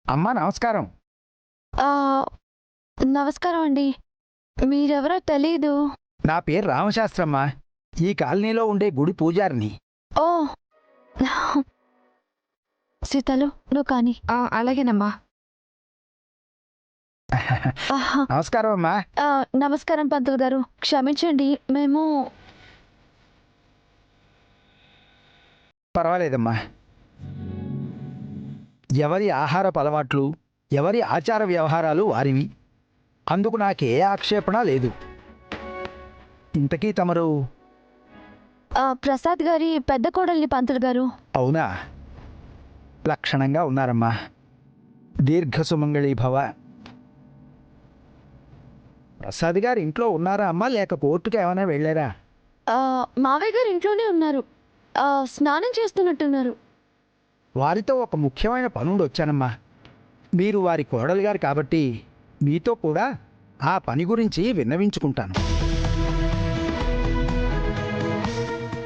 అమ్మా నమస్కారం. ఆహ్, నమస్కారం అండి. మీరెవరో తెలీదు. నా పేరు రామశాస్త్రమ్మా. ఈ కాలనీలో ఉండే గుడి పూజారిని. ఓహ్! సీతలు నువ్వు కానీ. అలాగేనమ్మా. ఆహా! నమస్కారం అమ్మా. నమస్కారం పంతులు గారు. క్షమించండి మేము పర్వాలేదమ్మా. ఎవరి ఆహారపు అలవాట్లు, ఎవరి ఆచార వ్యవహారాలు వారివి. అందుకు నాకే ఆక్షేపణ లేదు. ఇంతకీ తమరు ప్రసాద్ గారి పెద్ద కోడల్ని పంతులు గారు. అవునా? లక్షణంగా ఉన్నారమ్మా. దీర్ఘసుమంగళీ భవ. ప్రసాద్ గారు ఇంట్లో ఉన్నారా అమ్మా, లేక కోర్టుకు ఏమైనా వెళ్ళారా? మావయ్య గారు ఇంట్లోనే ఉన్నారు. స్నానం చేస్తున్నట్టున్నారు. వారితో ఒక ముఖ్యమైన పనుండి వచ్చానమ్మా. మీరు వారి కోడలు గారు కాబట్టి మీతో కూడా ఆ పని గురించి విన్నవించుకుంటాను.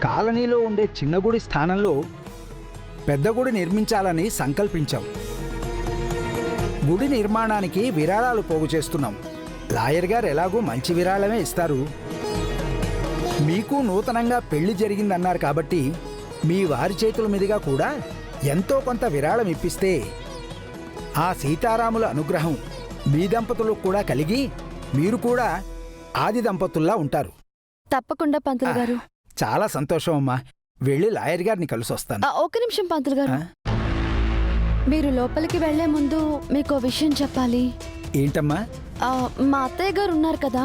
కాలనీలో ఉండే చిన్న గుడి స్థానంలో పెద్ద గుడి నిర్మించాలని సంకల్పించాం. గుడి నిర్మాణానికి విరాళాలు పోగు చేస్తున్నాం. లాయర్ గారు ఎలాగూ మంచి విరాళమే ఇస్తారు. మీకు నూతనంగా పెళ్లి జరిగిందన్నారు కాబట్టి మీ వారి చేతుల మీదుగా కూడా ఎంతో కొంత విరాళం ఇప్పిస్తే ఆ సీతారాముల అనుగ్రహం మీ దంపతులకు కూడా కలిగి మీరు కూడా ఆది దంపతుల్లా ఉంటారు. తప్పకుండా పంతులు గారు. చాలా సంతోషం అమ్మా. వెళ్ళి లాయర్ గారిని కలిసొస్తాను. ఒక్క నిమిషం పంతులు గారు. మీరు లోపలికి వెళ్లే ముందు మీకో విషయం చెప్పాలి. ఏంటమ్మా? మా అత్తయ్య గారు ఉన్నారు కదా.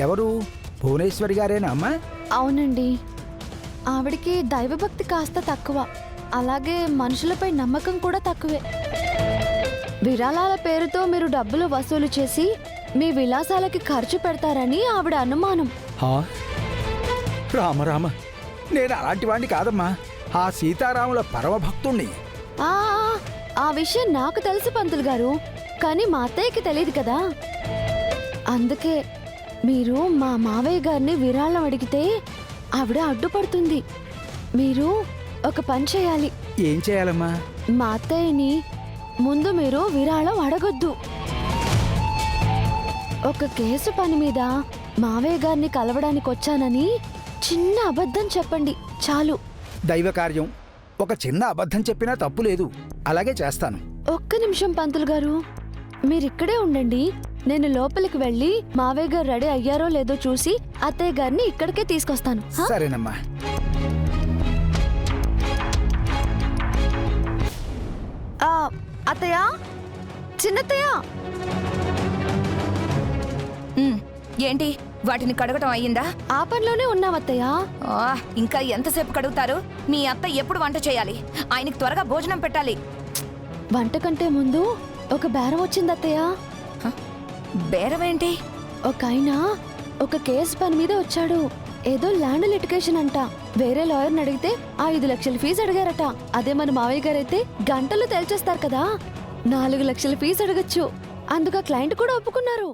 ఎవరు? భువనేశ్వరి గారేనా అమ్మా? అవునండి. ఆవిడికి దైవభక్తి కాస్త తక్కువ. అలాగే మనుషులపై నమ్మకం కూడా తక్కువే. విరాళాల పేరుతో మీరు డబ్బులు వసూలు చేసి మీ విలాసాలకి ఖర్చు పెడతారని ఆవిడ అనుమానం. రామరామ, నేను అలాంటి వాడిని కాదమ్మా. ఆ సీతారాముల పరమభక్తుణ్ణి. ఆ ఆ విషయం నాకు తెలుసు పంతులు గారు, కానీ మా అత్తయ్యకి తెలియదు కదా. అందుకే మీరు మా మావయ్య గారిని విరాళం అడిగితే ఆవిడ అడ్డుపడుతుంది. మీరు ఒక పని చేయాలి. ఏం చేయాలమ్మా? మా అత్తయ్యని ముందు మీరు విరాళం అడగొద్దు. ఒక కేసు పని మీద మావయ్య గారిని కలవడానికి వచ్చానని చిన్న అబద్ధం చెప్పండి చాలు. దైవ కార్యం, ఒక చిన్న అబద్ధం చెప్పినా తప్పు లేదు. అలాగే చేస్తాను. ఒక్క నిమిషం పంతులు గారు, మీరిక్కడే ఉండండి. నేను లోపలికి వెళ్ళి మావయ్య గారు రెడీ అయ్యారో లేదో చూసి అత్తయ్య గారిని ఇక్కడికే తీసుకొస్తాను. సరేనమ్మా. అత్తయ్య, చిన్నత్తయ్య. ఏంటి, వాటిని కడగటం అయ్యిందా? ఆ పనిలోనే ఉన్నావత్తయ్య. ఇంకా ఎంతసేపు కడుగుతారు? మీ అత్త ఎప్పుడు వంట చేయాలి? ఆయనకి త్వరగా భోజనం పెట్టాలి. వంట కంటే ముందు ఒక బేరం వచ్చింది అత్తయ్య. బేరమేంటి? ఒక ఆయన ఒక కేసు పని మీద వచ్చాడు. ఏదో ల్యాండ్ లిటిగేషన్ అంట. వేరే లాయర్ని అడిగితే 5 లక్షల ఫీజు అడిగారట. అదే మన మావయ్య గారైతే గంటలు తేల్చేస్తారు కదా. 4 లక్షల ఫీజు అడగచ్చు. అందుకు ఆ క్లయింట్ కూడా ఒప్పుకున్నారు.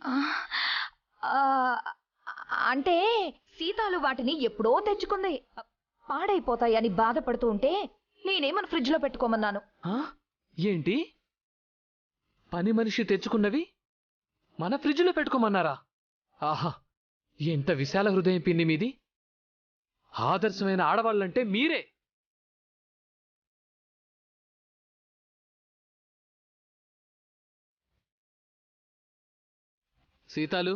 ఆ, ఆ, అంటే సీతాలు వాటిని ఎప్పుడో తెచ్చుకుంది. పాడైపోతాయని బాధపడుతూ ఉంటే నేనేమని ఫ్రిడ్జ్లో పెట్టుకోమన్నాను. ఆ? ఏంటి పని మనిషి తెచ్చుకున్నవి మన ఫ్రిడ్జ్లో పెట్టుకోమన్నారా? ఆహా, ఎంత విశాల హృదయం పిన్ని మీది. ఆదర్శమైన ఆడవాళ్ళంటే మీరే. సీతాలు,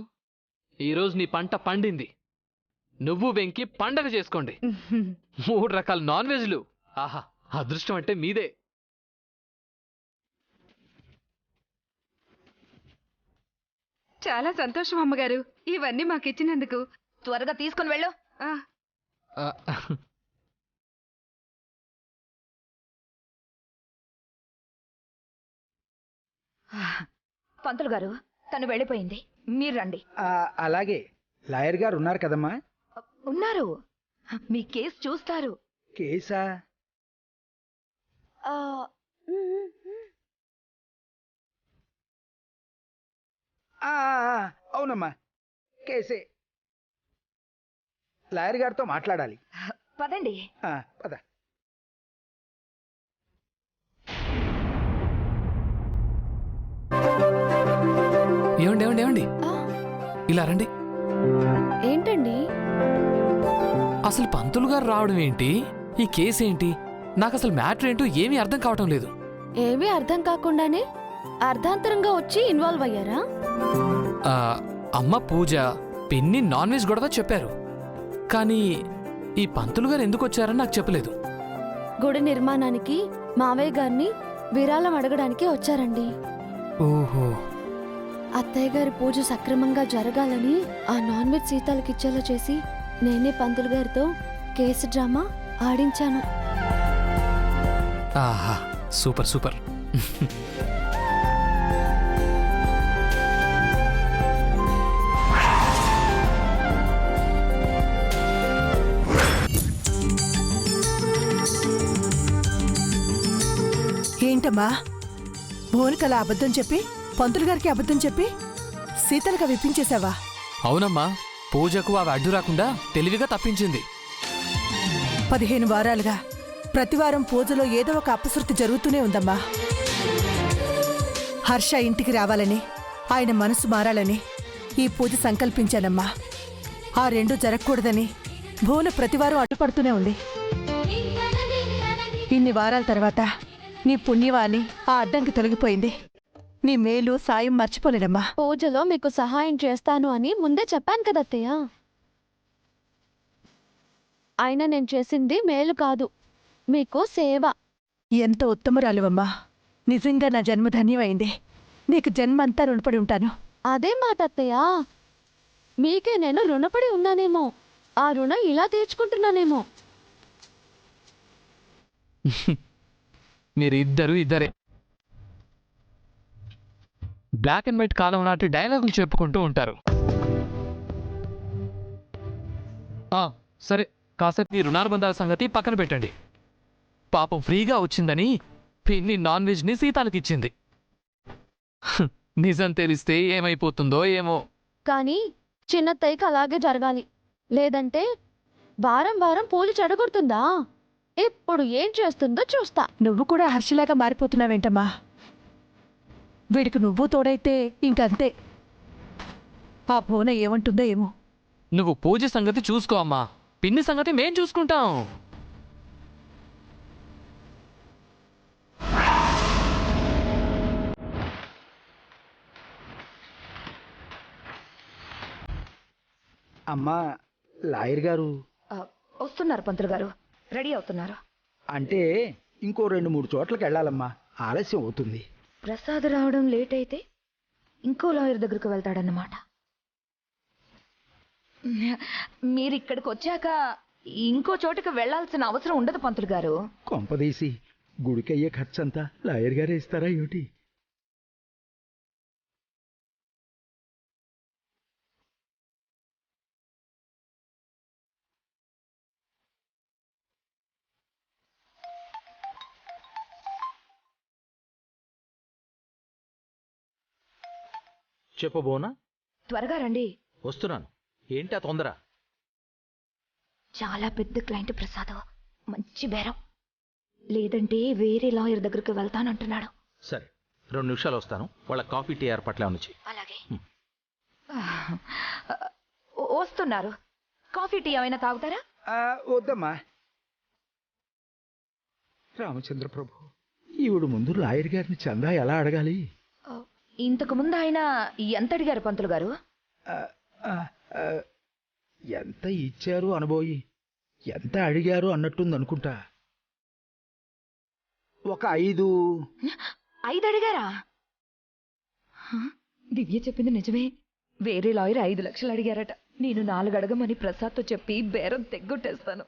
ఈరోజు నీ పంట పండింది. నువ్వు వెంకి పండగ చేసుకోండి. 3 రకాల నాన్ వెజ్లు. ఆహా, అదృష్టం అంటే మీదే. చాలా సంతోషం అమ్మగారు, ఇవన్నీ మాకిచ్చినందుకు. త్వరగా తీసుకుని వెళ్ళు. ఆ, ఆ, పంతులు గారు, తను వెళ్ళిపోయింది. మీరు రండి. అలాగే లాయర్ గారు ఉన్నారు కదమ్మా. ఉన్నారు. మీ కేసు చూస్తారు. కేసా? ఆ, మ్, ఆ, ఆ, అవునమ్మా, కేసే. లాయర్ గారితో మాట్లాడాలి. పదండి. పద. ఏమండి ఏమండి ఏమండి, ఆ, ఇలా రండి. ఏంటండి? అసలు పంతులు గారు రావడం ఏంటి? ఈ కేసు ఏంటి? నాకు అసలు మ్యాటర్ ఏంటో ఏమీ అర్థం కావటం లేదు. ఏమీ అర్థం కాకుండానే అర్ధాంతరంగా వచ్చి ఇన్వాల్వ్ అయ్యారా? ఆ, అమ్మ పూజ, పిన్ని నాన్ వెజ్ గొడవ చెప్పారు. కానీ ఈ పంతులు గారు ఎందుకు వచ్చారని నాకు చెప్పలేదు. గుడి నిర్మాణానికి మావయ్య గారిని విరాళం అడగడానికి వచ్చారండి. ఓహో, అత్తయ్య గారి పూజ సక్రమంగా జరగాలని ఆ నాన్ వెజ్ సీతాలకిచ్చేలా చేసి నేనే పంతులు గారితో కేసు డ్రామా ఆడించాను. ఆహా, సూపర్ సూపర్. ఏంటమ్మా, భువనకల అబద్ధం చెప్పి పంతులు గారికి అబద్ధం చెప్పి శీతలగా విప్పించేశావా? అవునమ్మా, పూజకు అవి అడ్డు రాకుండా తెలివిగా తప్పించింది. 15 వారాలుగా ప్రతివారం పూజలో ఏదో ఒక అపశృతి జరుగుతూనే ఉందమ్మా. హర్ష ఇంటికి రావాలని, ఆయన మనసు మారాలని ఈ పూజ సంకల్పించానమ్మా. ఆ రెండు జరగకూడదని భువన ప్రతివారం అడ్డుపడుతూనే ఉంది. ఇన్ని వారాల తర్వాత నీ పుణ్యవాణి ఆ అడ్డంకి తొలగిపోయింది. నీ మేలు సాయం మర్చిపోలేనమ్మా. పూజలో మీకు సహాయం చేస్తాను అని ముందే చెప్పాను కదా అత్తయ్య. అయినా నేను చేసింది మేలు కాదు, మీకు సేవ. ఎంత ఉత్తమురాలువమ్మా. నిజంగా నా జన్మ ధన్యమైంది. నీకు జన్మంతా రుణపడి ఉంటాను. అదే మాట అత్తయ్య, మీకే నేను రుణపడి ఉన్నానేమో. ఆ రుణం ఇలా తీర్చుకుంటున్నానేమో. మీరిద్దరూ ఇద్దరే. బ్లాక్ అండ్ వైట్ కాలం నాటి డైలాగులు చెప్పుకుంటూ ఉంటారు. సరే, కాసేపు మీ రుణానుబంధాల సంగతి పక్కన పెట్టండి. పాపం ఫ్రీగా వచ్చిందని పిన్ని నాన్ వెజ్ని సీతాలకిచ్చింది. నిజం తెలిస్తే ఏమైపోతుందో ఏమో. కానీ చిన్నత్తయ్యకి అలాగే జరగాలి, లేదంటే వారం వారం పూజ చెడగొడుతుందా? ఇప్పుడు ఏం చేస్తుందో చూస్తా. నువ్వు కూడా హర్షలాగా మారిపోతున్నావేంటమ్మా? వీడికి నువ్వు తోడైతే ఇంకంతే. ఆ భువన ఏమంటుందో ఏమో. నువ్వు పూజ సంగతి చూసుకో అమ్మా, పిన్ని సంగతి మేం చూసుకుంటాం. అమ్మా, లాయర్ గారు వస్తున్నారు పంతులు గారు, రెడీ అవుతున్నారు. అంటే ఇంకో 2-3 చోట్లకి వెళ్ళాలమ్మా, ఆలస్యం అవుతుంది. ప్రసాద్ రావడం లేట్ అయితే ఇంకో లాయర్ దగ్గరకు వెళ్తాడన్నమాట. మీరు ఇక్కడికి వచ్చాక ఇంకో చోటుకి వెళ్లాల్సిన అవసరం ఉండదు పంతులు గారు. కొంపదీసి గుడికయ్యే ఖర్చంతా లాయర్ గారే ఇస్తారా ఏమిటి? చెప్పు బోనా. త్వరగా రండి. వస్తున్నాను. ఏంటి ఆ తొందర? చాలా పెద్ద క్లయింట్ ప్రసాద్, మంచి బేరం. లేదంటే వేరే లాయర్ దగ్గరికి వెళ్తానంటున్నాడు. సరే, 2 నిమిషాలు వస్తాను. వాళ్ళ కాఫీ టీ ఏర్పాట్లే నుంచి. అలాగే. వస్తున్నారు. కాఫీ టీ ఏమైనా తాగుతారా? వద్దమ్మా. రామచంద్ర ప్రభు, ఈవిడ ముందు లాయర్ గారిని చందా ఎలా అడగాలి? ఇంతకు ముందు ఆయన ఎంత అడిగారు పంతులు గారు? ఆ, ఆ, ఆ, ఎంత ఇచ్చారు అనబోయి ఎంత అడిగారు అన్నట్టుంది అనుకుంటా. ఒక 5. 5 అడిగారా? దివ్య చెప్పింది నిజమే. వేరే లాయర్ 5 లక్షలు అడిగారట. నేను 4 అడగమని ప్రసాద్తో చెప్పి బేరం తెగ్గొట్టేస్తాను.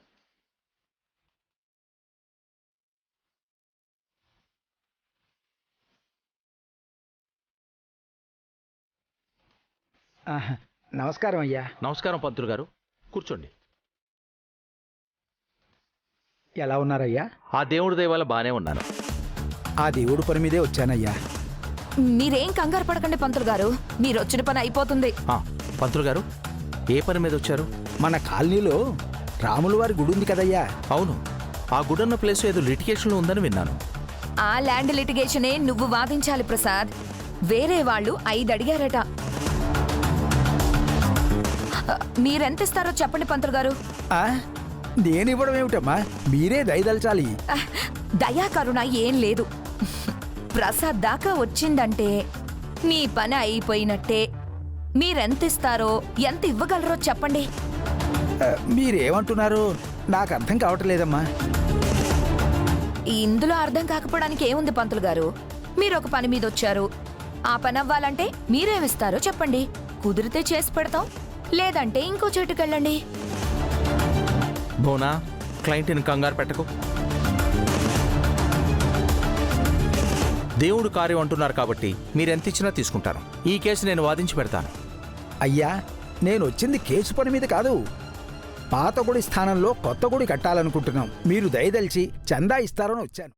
నమస్కారం అయ్యా. నమస్కారం పంతులు గారు, కూర్చోండి. ఎలా ఉన్నారయ్యా? ఆ దేవుడి దయ వల్ల బానే ఉన్నాను. ఆ దేవుడు పని మీదే వచ్చానయ్యా. మీరేం కంగారు పడకండి పంతులు గారు, మీరు వచ్చిన పని అయిపోతుంది. పంతులు గారు, ఏ పని మీద వచ్చారు? మన కాలనీలో రాముల వారి గుడి ఉంది కదయ్యా. అవును, ఆ గుడన్న ప్లేస్ ఏదో లిటిగేషన్లో ఉందని విన్నాను. ఆ ల్యాండ్ లిటిగేషనే నువ్వు వాదించాలి ప్రసాద్. వేరే వాళ్ళు 5 అడిగారట. మీరెంత ఇస్తారో చెప్పండి పంతులు గారు. నేను ఇవ్వడం ఏమిటమ్మా, మీరే దయదలచాలి. దయా కరుణ ఏం లేదు. ప్రసాద్ దాకా వచ్చిందంటే మీ పని అయిపోయినట్టే. మీరెంత ఇస్తారో, ఎంత ఇవ్వగలరో చెప్పండి. మీరేమంటున్నారు నాకు అర్థం కావట్లేదమ్మా. ఇందులో అర్థం కాకపోవడానికి ఏముంది పంతులు గారు? మీరు ఒక పని మీద వచ్చారు. ఆ పని అవ్వాలంటే మీరేమిస్తారో చెప్పండి. కుదిరితే చేసి పెడతాం, లేదంటే ఇంకో చోటుకెళ్ళండి. భోనా, క్లయింట్ని కంగారు పెట్టకు. దేవుడు కార్యం అంటున్నారు కాబట్టి మీరెంత ఇచ్చినా తీసుకుంటాను. ఈ కేసు నేను వాదించి పెడతాను. అయ్యా, నేను వచ్చింది కేసు పని మీద కాదు. పాత గుడి స్థానంలో కొత్త గుడి కట్టాలనుకుంటున్నాం. మీరు దయదలిచి చందా ఇస్తారని వచ్చాను.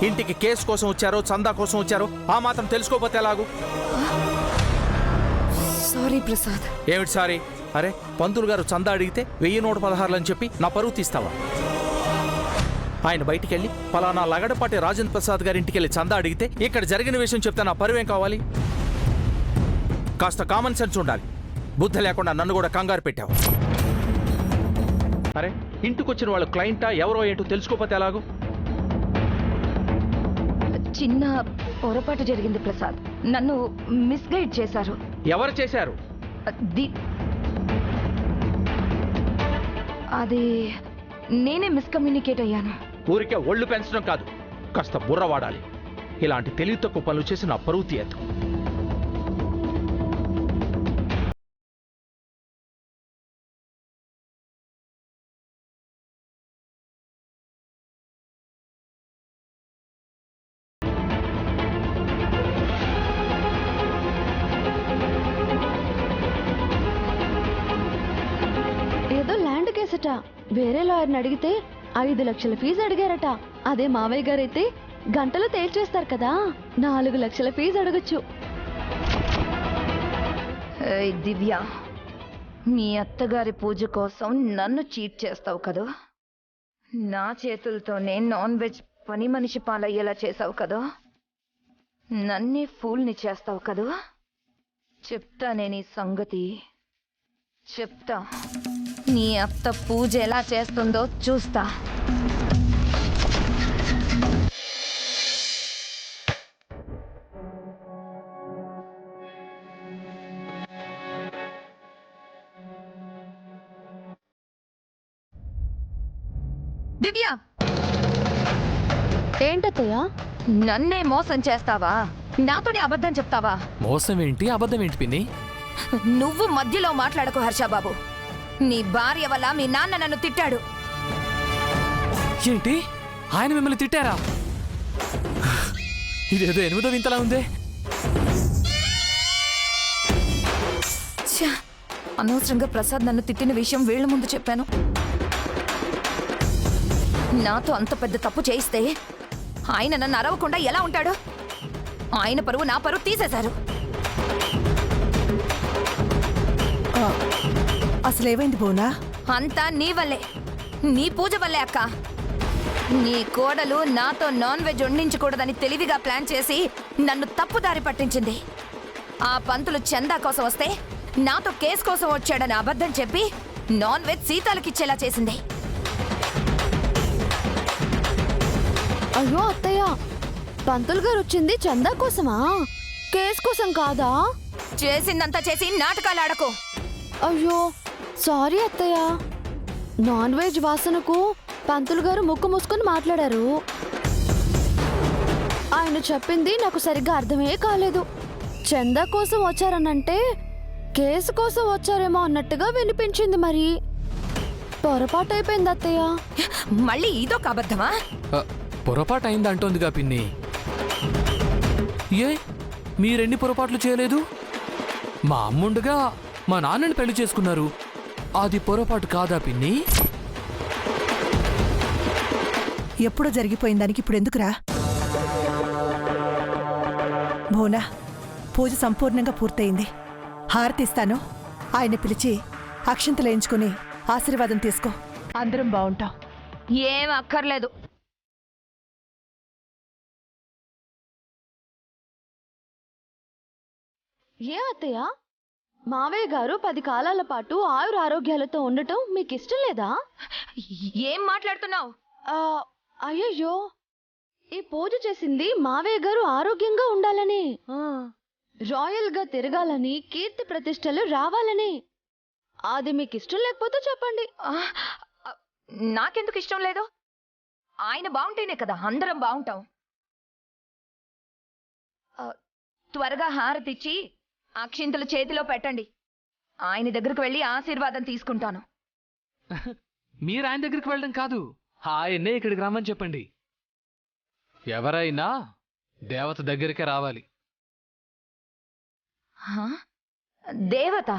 ఇంటికి కేసు కోసం వచ్చారో చందా కోసం వచ్చారో ఆ మాత్రం తెలుసుకోపోతే ఎలాగూ? సారీ ప్రసాద్. ఏమిటి సారీ? అరే, పంతులు గారు చందా అడిగితే 1116 అని చెప్పి నా పరువు తీస్తావా? ఆయన బయటికెళ్ళి పలానా లగడపాటి రాజేంద్ర ప్రసాద్ గారి ఇంటికి వెళ్ళి చందా అడిగితే ఇక్కడ జరిగిన విషయం చెప్తే నా పరువేం కావాలి? కాస్త కామన్ సెన్స్ ఉండాలి. బుద్ధి లేకుండా నన్ను కూడా కంగారు పెట్టావు. అరే, ఇంటికొచ్చిన వాళ్ళు క్లయింటా ఎవరో ఏంటో తెలుసుకోపోతే ఎలాగూ? చిన్న పొరపాటు జరిగింది ప్రసాద్. నన్ను మిస్గైడ్ చేశారు. ఎవరు చేశారు? అది నేనే మిస్కమ్యూనికేట్ అయ్యాను. ఊరికే ఒళ్ళు పెంచడం కాదు, కాస్త బుర్ర వాడాలి. ఇలాంటి తెలివి తక్కువ పనులు చేసి నా పరువు తీయద్దు. ఏదో ల్యాండ్ కేసట. వేరే లాయర్ని అడిగితే 5 లక్షల ఫీజు అడిగారట. అదే మావయ్య గారైతే గంటలు తేల్చేస్తారు కదా, 4 లక్షల ఫీజు అడగచ్చు. ఏయ్ దివ్య, మీ అత్తగారి పూజ కోసం నన్ను చీట్ చేస్తావు కదూ? నా చేతులతోనే నాన్ వెజ్ పని మనిషి పాలయ్యేలా చేసావు కదూ? నన్నే ఫూల్ని చేస్తావు కదూ? చెప్తానే నీ సంగతి, చెప్తా. నీ అత్త పూజ ఎలా చేస్తుందో చూస్తా. దివ్య, ఏంటత్తయ్య? నన్నే మోసం చేస్తావా? నాతోనే అబద్ధం చెప్తావా? మోసం ఏంటి అబద్ధం ఏంటి పిన్ని? నువ్వు మధ్యలో మాట్లాడకు హర్షబాబు. నీ భార్య వల్ల మీ నాన్న నన్ను తిట్టాడు. ఏంటి, ఆయన మిమ్మల్ని తిట్టారా? ఇదేదో 8వ వింతలా ఉందే. ఛ! అనవసరంగా ప్రసాద్ నన్ను తిట్టిన విషయం వీళ్ళ ముందు చెప్పాను. నాతో అంత పెద్ద తప్పు చేయిస్తే ఆయన నన్ను అరవకుండా ఎలా ఉంటాడు? ఆయన పరువు నా పరువు తీసేశారు. అసలేమైంది బోనా? అంతా నీ వల్లే, నీ పూజ వల్లే అక్క. నీ కోడలు నాతో నాన్ వెజ్ వండించకూడదని తెలివిగా ప్లాన్ చేసి నన్ను తప్పుదారి పట్టించింది. ఆ పంతులు చందా కోసం వస్తే నాతో కేసు కోసం వచ్చాడని అబద్ధం చెప్పి నాన్ వెజ్ సీతాలకిచ్చేలా చేసింది. అయ్యో అత్తయ్య, పంతులు గారు వచ్చింది చందా కోసమా, కేస్ కోసం కాదా? చేసిందంతా చేసి నాటకాలు ఆడకు. అయ్యో సారీ అత్తయ్య. నాన్ వెజ్ వాసనకు పంతులు గారు ముక్కు మూసుకొని మాట్లాడారు. ఆయన చెప్పింది నాకు సరిగ్గా అర్థమే కాలేదు. చందా కోసం వచ్చారనంటే కేసు కోసం వచ్చారేమో అన్నట్టుగా వినిపించింది. మరి పొరపాటు అయిపోయింది అత్తయ్య. మళ్ళీ ఇదొక అబద్ధమా? పొరపాటు అయిందంటోందిగా పిన్ని. ఏ, మీరెన్ని పొరపాట్లు చేయలేదు? మా అమ్ముండగా మా నాన్నని పెళ్లి చేసుకున్నారు, అది పొరపాటు కాదా పిన్ని? ఎప్పుడో జరిగిపోయిన దానికి ఇప్పుడు ఎందుకురా? భోనా, పూజ సంపూర్ణంగా పూర్తయింది. హారతిస్తాను. ఆయన పిలిచి అక్షింతలు వేయించుకుని ఆశీర్వాదం తీసుకో. అందరం బాగుంటాం. ఏం అక్కర్లేదు. ఏమత్తయ్య, మావయ్య గారు 10 కాలాల పాటు ఆయుర ఆరోగ్యాలతో ఉండటం మీకు ఇష్టం లేదా? ఏం మాట్లాడుతున్నావు? అయ్యయ్యో, ఈ పూజ చేసింది మావయ్య గారు ఆరోగ్యంగా ఉండాలని, రాయల్ గా తిరగాలని, కీర్తి ప్రతిష్టలు రావాలని. అది మీకు ఇష్టం లేకపోతే చెప్పండి. నాకెందుకు ఇష్టం లేదు? ఆయన బాగుంటేనే కదా అందరం బాగుంటాం. త్వరగా హారతిచ్చి అక్షింతలు చేతిలో పెట్టండి. ఆయన దగ్గరకు వెళ్ళి ఆశీర్వాదం తీసుకుంటాను. మీరు ఆయన దగ్గరికి వెళ్ళడం కాదు, ఆయన్నే ఇక్కడికి రమ్మని చెప్పండి. ఎవరైనా దేవత దగ్గరికే రావాలి. దేవత?